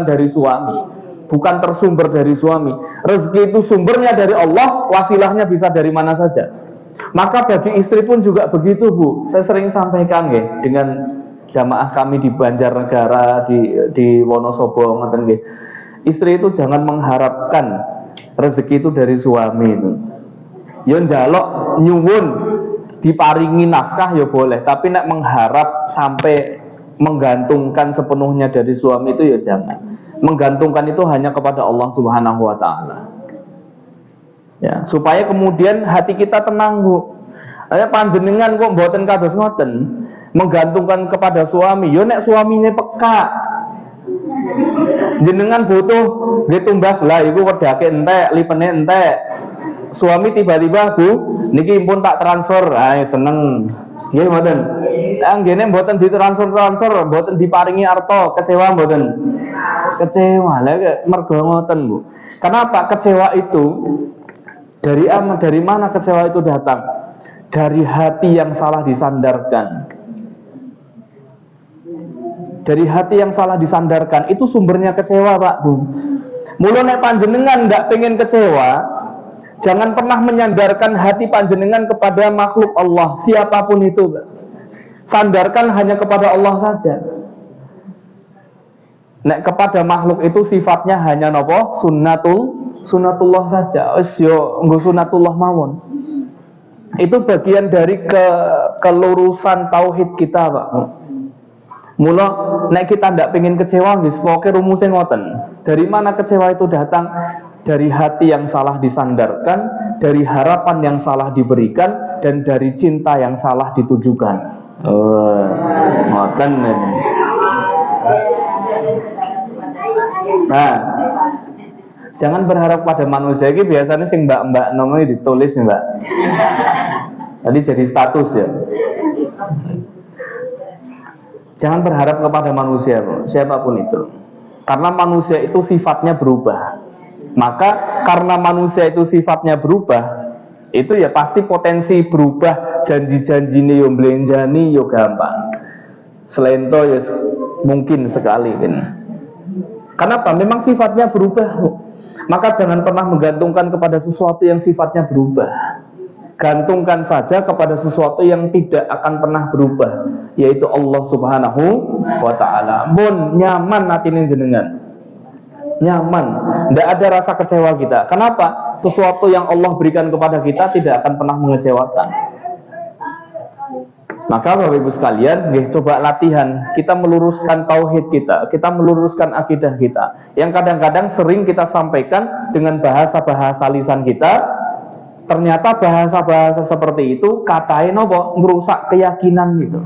dari suami, bukan tersumber dari suami. Rezeki itu sumbernya dari Allah, wasilahnya bisa dari mana saja. Maka bagi istri pun juga begitu, Bu. Saya sering sampaikan nggih dengan jamaah kami di Banjarnegara, di Wonosobo, ngoten nggih. Istri itu jangan mengharapkan rezeki itu dari suami itu. Yo njaluk nyuwun diparingi nafkah ya boleh, tapi nek mengharap sampai menggantungkan sepenuhnya dari suami itu ya jangan. Menggantungkan itu hanya kepada Allah Subhanahu wa taala. Ya, supaya kemudian hati kita tenang, Bu. Panjenengan kok mboten kados ngoten, menggantungkan kepada suami. Yo nek suamine peka. jenengan butuh nggih tumbas lah iku wedake entek, lipene entek. Suami tiba-tiba, Bu, niki pun tak transfer. Seneng. Nggih mboten. Anggene mboten ditransfer, mboten diparingi arta, kecewa mboten? Kecewa. Lah mergo ngoten, Bu. Kenapa kecewa itu? Dari mana kecewa itu datang? Dari hati yang salah disandarkan. Dari hati yang salah disandarkan itu sumbernya kecewa, Pak, Bu. Mula nek panjenengan ndak pengen kecewa, jangan pernah menyandarkan hati panjenengan kepada makhluk Allah, siapapun itu, Pak. Sandarkan hanya kepada Allah saja. Nek kepada makhluk itu sifatnya hanya nopo? Sunnatullah saja. Wis yo nggo sunnatullah mawon. Itu bagian dari kelurusan tauhid kita, Pak. Mula nek kita ndak pengen kecewa wis pokoke rumusnya ngoten. Dari mana kecewa itu datang? Dari hati yang salah disandarkan, dari harapan yang salah diberikan, dan dari cinta yang salah ditujukan. Ngoten. Nah, jangan berharap pada manusia. Ini biasanya sing mbak-mbak namanya ditulis, Mbak. Tadi jadi status ya. Jangan berharap kepada manusia, siapapun itu. Karena manusia itu sifatnya berubah. Maka karena manusia itu sifatnya berubah, itu ya pasti potensi berubah, janji-janjine yo mblenjani yo gampang. Selain itu ya mungkin sekali kan. Kenapa? Memang sifatnya berubah. Maka jangan pernah menggantungkan kepada sesuatu yang sifatnya berubah. Gantungkan saja kepada sesuatu yang tidak akan pernah berubah, yaitu Allah Subhanahu wa ta'ala. Mun nyaman atine jenengan, nyaman, tidak ada rasa kecewa kita. Kenapa? Sesuatu yang Allah berikan kepada kita tidak akan pernah mengecewakan. Maka Bapak Ibu sekalian, coba latihan kita meluruskan tauhid kita meluruskan akidah kita, yang kadang-kadang sering kita sampaikan dengan bahasa-bahasa lisan kita. Ternyata bahasa-bahasa seperti itu katain apa? Ngerusak keyakinan gitu,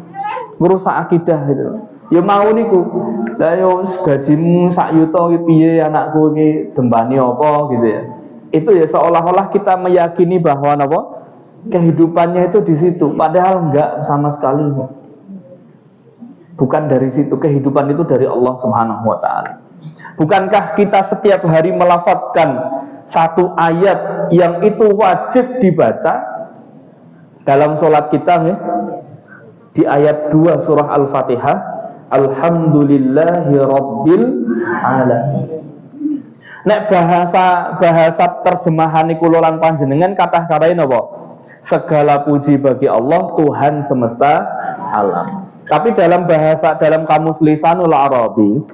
ngerusak akidah gitu. Ya mau niku, lah yo gajimu sak yuta iki piye anakku iki dembani apa gitu ya. Itu ya seolah-olah kita meyakini bahwa apa? Kehidupannya itu di situ, padahal enggak sama sekali. Bukan dari situ, kehidupan itu dari Allah Subhanahu wa ta'ala. Bukankah kita setiap hari melafadzkan satu ayat yang itu wajib dibaca dalam sholat kita ya? Di ayat 2 surah Al-Fatihah, Alhamdulillahi Rabbil Alamin. Nek bahasa terjemahan iku lan panjenengan kathah karain apa? Segala puji bagi Allah, Tuhan semesta alam. Tapi dalam kamus Lisanul Arabi,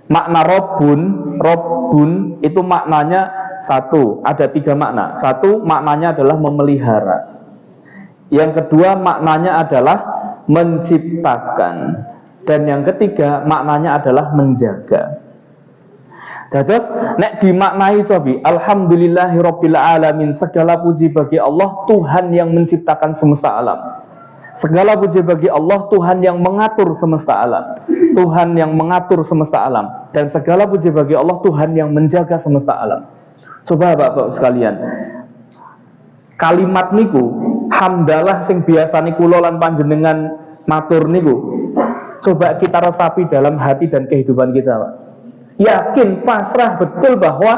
makna Rabbun itu maknanya satu, ada 3 makna. Satu, maknanya adalah memelihara. Yang kedua, maknanya adalah menciptakan. Dan yang ketiga, maknanya adalah menjaga. Terus, nek dimaknai sobi, Alhamdulillahirabbil alamin, segala puji bagi Allah, Tuhan yang menciptakan semesta alam. Segala puji bagi Allah, Tuhan yang mengatur semesta alam. Tuhan yang mengatur semesta alam. Dan segala puji bagi Allah, Tuhan yang menjaga semesta alam. Coba Bapak sekalian, kalimat niku hamdalah sing biasa niku lan panjenengan matur niku, coba kita resapi dalam hati dan kehidupan kita, Pak. Yakin, pasrah betul bahwa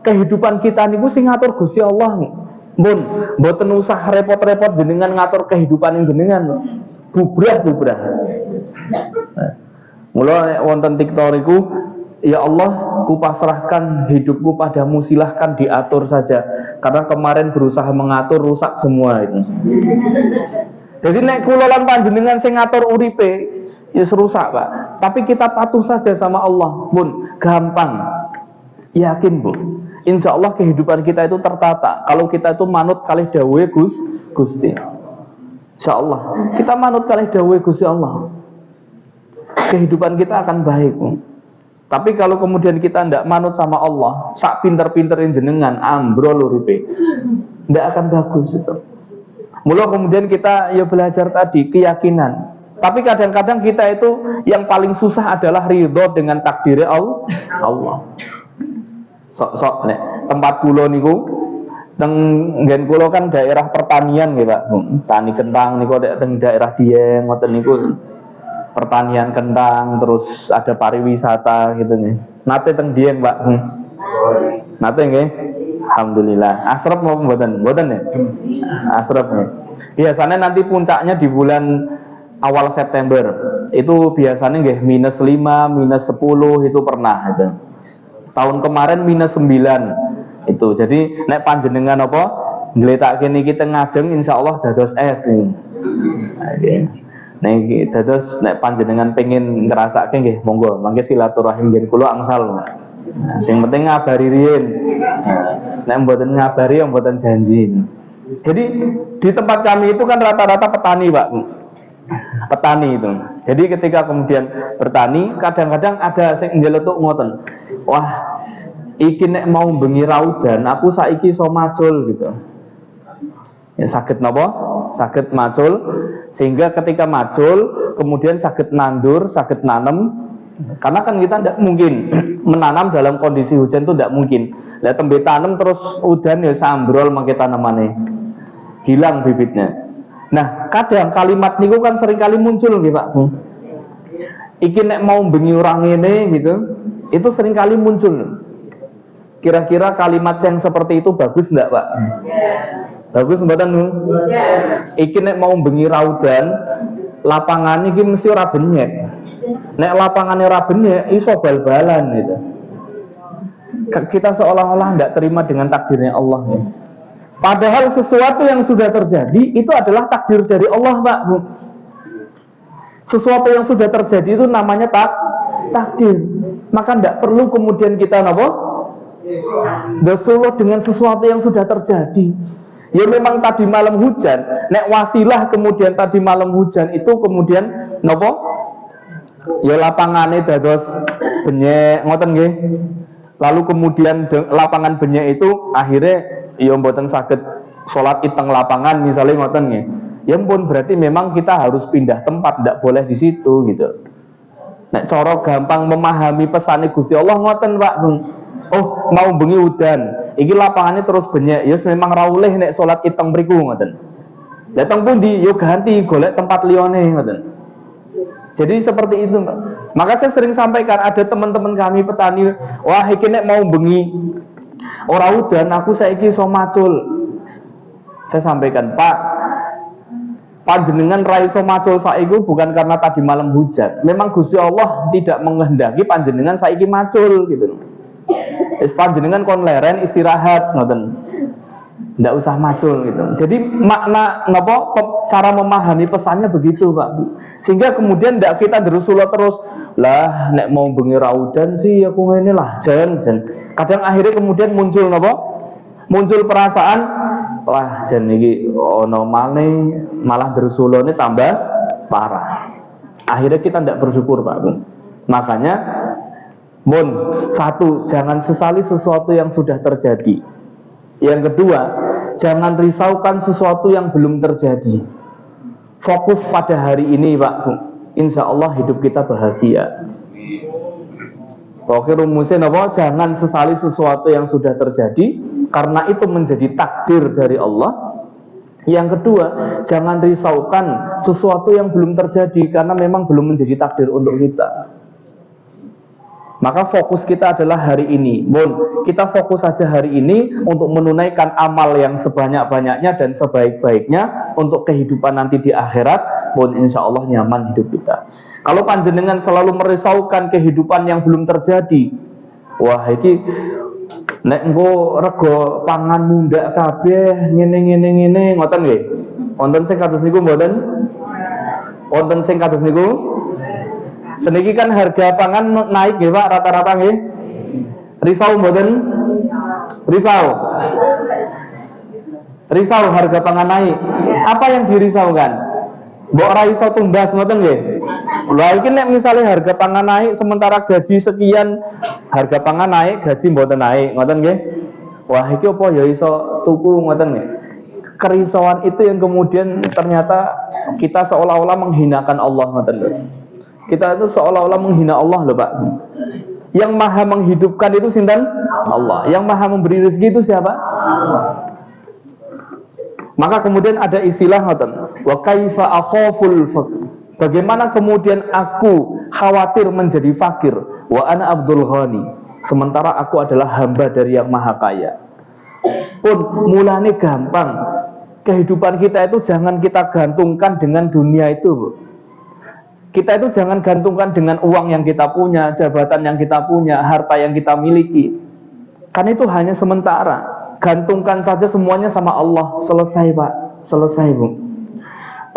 kehidupan kita niku sing ngatur Gusti Allah. Mboten usah repot-repot jenengan ngatur kehidupan jenengan. Bubrah. Mula wonten TikTok iku, ya Allah, ku pasrahkan hidupku padamu, silahkan diatur saja. Karena kemarin berusaha mengatur, rusak semua itu. Jadi nek kula lan panjenengan sing ngatur uripe, ya rusak, Pak. Tapi kita patuh saja sama Allah, pun gampang. Yakin, Bu. Insya Allah kehidupan kita itu tertata. Kalau kita itu manut kalih dawuhe Gusti. Insya Allah kita manut kalih dawuhe Gusti Allah, kehidupan kita akan baik, Bu. Tapi kalau kemudian kita tidak manut sama Allah, sak pinter-pinterin jenengan, ambrol uripe, tidak akan bagus itu. Mula kemudian kita ya belajar tadi keyakinan. Tapi kadang-kadang kita itu yang paling susah adalah ridho dengan takdir Allah. Sok-sok nek tempat kula niku teng nggen kula kan daerah pertanian nggih Pak. Tani kentang niku teng daerah Dieng ngoten niku pertanian kentang, terus ada pariwisata gitu nih. Nate teng Dieng Pak. Nate nggih. Alhamdulillah. Asrep mau mboten? Mboten ya? Asrep nih. Biasanya nanti puncaknya di bulan awal September. Itu biasanya nggih -5, -10 itu pernah itu. Tahun kemarin -9 itu. Jadi nek panjenengan apa ngletake niki teng Ngajeng insyaallah dados es nih. Nek dados nek panjenengan pengen ngrasake nggih monggo mangke silaturahim nggih kula angsal. Nah, sing penting ngabari riyin. Nek mboten ngabari mboten janji. Jadi di tempat kami itu kan rata-rata petani, Pak. Petani itu. Jadi ketika kemudian bertani, kadang-kadang ada sing njeletuk ngoten. Wah, iki nek mau bengi raudan, aku saiki iso macul gitu. Ya saged napa? Saged macul sehingga ketika macul kemudian saged nandur, saged nanem. Karena kan kita tidak mungkin menanam dalam kondisi hujan itu tidak mungkin. Lah tembe tanam terus udan ya sambrol mangke tanamane. Hilang bibitnya. Nah, kadang kalimat niku kan sering kali muncul nggih Pak. Iki nek mau bengi ora ngene gitu, itu sering kali muncul. Kira-kira kalimat yang seperti itu bagus enggak, Pak? Bagus mboten? Iki nek mau bengi raudan, lapangan iki mesti ora benyek. Nek lapangannya ora benyek, iso bal-balan gitu. Kita seolah-olah tidak terima dengan takdirnya Allah ya. Padahal sesuatu yang sudah terjadi itu adalah takdir dari Allah, Pak. Sesuatu yang sudah terjadi itu namanya takdir. Maka tidak perlu kemudian kita bersulut dengan sesuatu yang sudah terjadi. Ya memang tadi malam hujan, nek wasilah kemudian tadi malam hujan itu kemudian ya lapangane dados benyek ngoten nggih. Lalu kemudian lapangan benyek itu akhirnya ya mboten saged salat id teng lapangan misalnya ngoten nggih. Ya pun berarti memang kita harus pindah tempat, tidak boleh di situ gitu. Nek cara gampang memahami pesane Gusti Allah ngoten Pak. Oh, mau bengi udan, iki lapangannya terus benyek. Ya memang ra oleh nek salat id teng mriku ngoten. Datang pundi yo ganti golek tempat liyane ngoten. Jadi seperti itu, Mbak. Maka saya sering sampaikan ada teman-teman kami petani, wah iki nek mau bengi ora udan aku saiki iso macul. Saya sampaikan, Pak, panjenengan ra iso macul saiki bukan karena tadi malam hujan. Memang Gusti Allah tidak menghendaki panjenengan saiki macul gitu. Wis panjenengan kon leren istirahat ngoten. Nggak usah macul gitu. Jadi makna cara memahami pesannya begitu Pak. Sehingga kemudian tidak kita terus lah nek mau bengi raudan sih aku ngene lah jan. Kadang akhirnya kemudian muncul muncul perasaan wah jan iki ono malah dersulone tambah parah. Akhirnya kita tidak bersyukur Pak. Makanya satu, jangan sesali sesuatu yang sudah terjadi. Yang kedua, jangan risaukan sesuatu yang belum terjadi. Fokus pada hari ini, Pak. Insya Allah hidup kita bahagia. Oke, rumusnya apa? Jangan sesali sesuatu yang sudah terjadi, karena itu menjadi takdir dari Allah. Yang kedua, jangan risaukan sesuatu yang belum terjadi, karena memang belum menjadi takdir untuk kita. Maka fokus kita adalah hari ini. Kita fokus saja hari ini untuk menunaikan amal yang sebanyak-banyaknya dan sebaik-baiknya untuk kehidupan nanti di akhirat. Insya Allah nyaman hidup kita. Kalau panjenengan selalu merisaukan kehidupan yang belum terjadi, wah iki nek engko rego pangan mundak kabeh ngene ngoten nggih. Wonten sing kados niku mboten? Wonten sing kados niku? Seniki kan harga pangan naik nggih Pak rata-rata nggih. Risau mboten? Risau harga pangan naik. Apa yang dirisaukan? Mbok ora iso tumbas ngoten nggih. Lha iki nek misale harga pangan naik sementara gaji sekian, harga pangan naik, gaji mboten naik, ngoten nggih. Wah iki apa ya iso tuku ngoten nggih. kerisauan itu yang kemudian ternyata kita seolah-olah menghinakan Allah. Kita itu seolah-olah menghina Allah loh Pak. Yang maha menghidupkan itu sinten? Allah. Yang maha memberi rezeki itu siapa? Maka kemudian ada istilah wa kaifa akhaful faqr. Bagaimana kemudian aku khawatir menjadi fakir, wa ana abdul ghani, sementara aku adalah hamba dari yang maha kaya. Pun mulane gampang. Kehidupan kita itu jangan kita gantungkan dengan dunia itu. Kita itu jangan gantungkan dengan uang yang kita punya, jabatan yang kita punya, harta yang kita miliki. Karena itu hanya sementara. Gantungkan saja semuanya sama Allah. Selesai Pak, selesai Bu.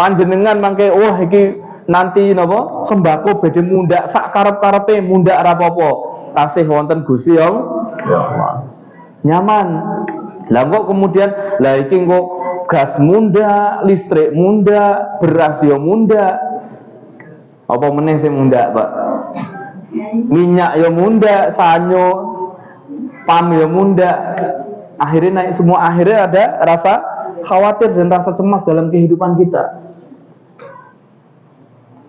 Panjenengan mangke wah iki nanti napa sembako badhe mundhak sak karep-karepe mundhak ra apa-apa. Tasih wonten Gusti Allah. Nyaman. Lah kok kemudian lah iki kok gas munda, listrik munda, beras yo munda. Apa meneh sing munda, Pak? Minyak yo munda, sanyo, pam yo munda. Akhirnya naik semua, akhirnya ada rasa khawatir dan rasa cemas dalam kehidupan kita.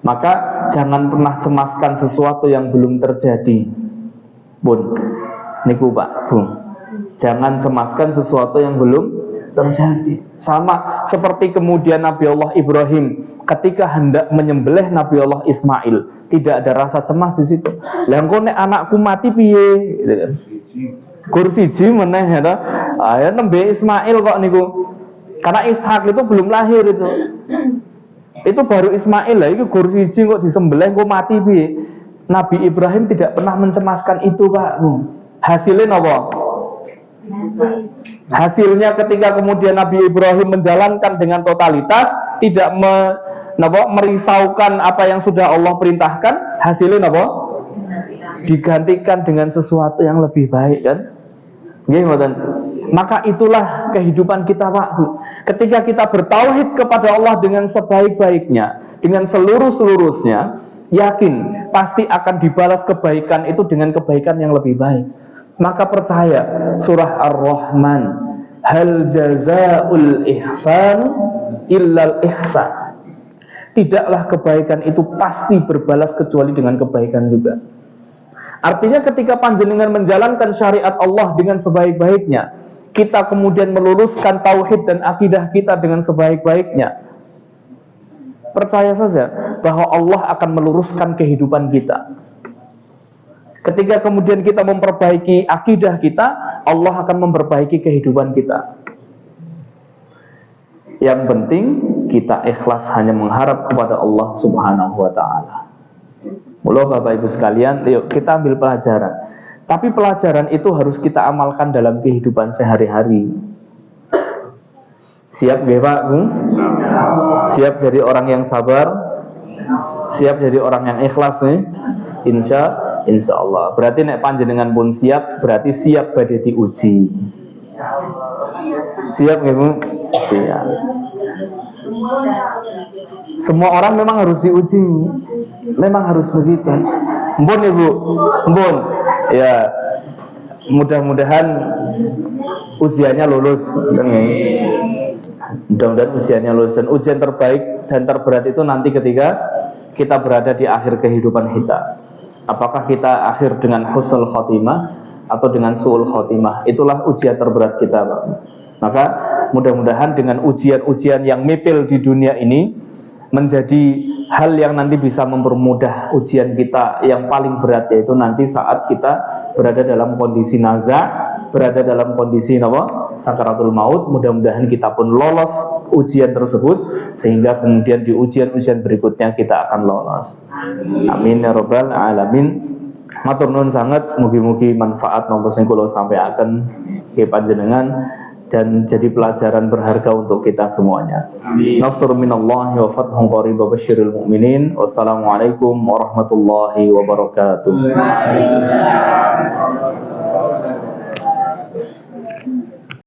Maka jangan pernah cemaskan sesuatu yang belum terjadi. Bun, niku Pak, Bung. Jangan cemaskan sesuatu yang belum terjadi. Sama seperti kemudian Nabi Allah Ibrahim ketika hendak menyembelih Nabi Allah Ismail, tidak ada rasa cemas di situ. Lah engko nek anakku mati piye? Gitu kan. Kursi ji meneh ya. Ya nembe Ismail kok niku. Karena Ishak itu belum lahir itu. Itu baru Ismail lah, itu kursi ji kok disembelih kok mati piye? Nabi Ibrahim tidak pernah mencemaskan itu, Pak. Hasilnya apa? Hasilnya ketika kemudian Nabi Ibrahim menjalankan dengan totalitas, tidak merisaukan apa yang sudah Allah perintahkan, hasilnya apa? Digantikan dengan sesuatu yang lebih baik kan? Maka itulah kehidupan kita Pak. Ketika kita bertauhid kepada Allah dengan sebaik-baiknya, dengan seluruh-seluruhnya, yakin pasti akan dibalas kebaikan itu dengan kebaikan yang lebih baik. Maka percaya surah Ar-Rahman, hal jazaa'ul ihsan illal ihsan. Tidaklah kebaikan itu pasti berbalas kecuali dengan kebaikan juga. Artinya ketika panjenengan menjalankan syariat Allah dengan sebaik-baiknya, kita kemudian meluruskan tauhid dan akidah kita dengan sebaik-baiknya, percaya saja bahwa Allah akan meluruskan kehidupan kita. Ketika kemudian kita memperbaiki akidah kita, Allah akan memperbaiki kehidupan kita. Yang penting kita ikhlas hanya mengharap kepada Allah Subhanahu wa ta'ala. Mula Bapak Ibu sekalian, yuk kita ambil pelajaran. Tapi pelajaran itu harus kita amalkan dalam kehidupan sehari-hari. Siap nggih Pak? Siap jadi orang yang sabar? Siap jadi orang yang ikhlas nih? Insya Allah. Berarti nek panjenengan pun siap, berarti siap badhe diuji. Siap nggih Bu? Siap. Semua orang memang harus diuji. Memang harus begitu. Mpun ya Bu, mpun. Ya, mudah-mudahan ujiannya lulus. Mudah-mudahan ujiannya lulus. Dan ujian terbaik dan terberat itu nanti ketika kita berada di akhir kehidupan kita. Apakah kita akhir dengan husnul khotimah atau dengan su'ul khotimah? Itulah ujian terberat kita, Pak. Maka mudah-mudahan dengan ujian-ujian yang mipil di dunia ini menjadi hal yang nanti bisa mempermudah ujian kita yang paling berat, yaitu nanti saat kita berada dalam kondisi naza', berada dalam kondisi sakaratul maut. Mudah-mudahan kita pun lolos ujian tersebut, sehingga kemudian di ujian-ujian berikutnya kita akan lolos. Amin ya rabbal alamin. Matur nuwun sangat, mugi-mugi manfaat nopo sing kula sampaiaken nggih panjenengan dan jadi pelajaran berharga untuk kita semuanya. Nasr minallahi wa fathun qarib wa basyiril mu'minin. Wassalamualaikum warahmatullahi wabarakatuh.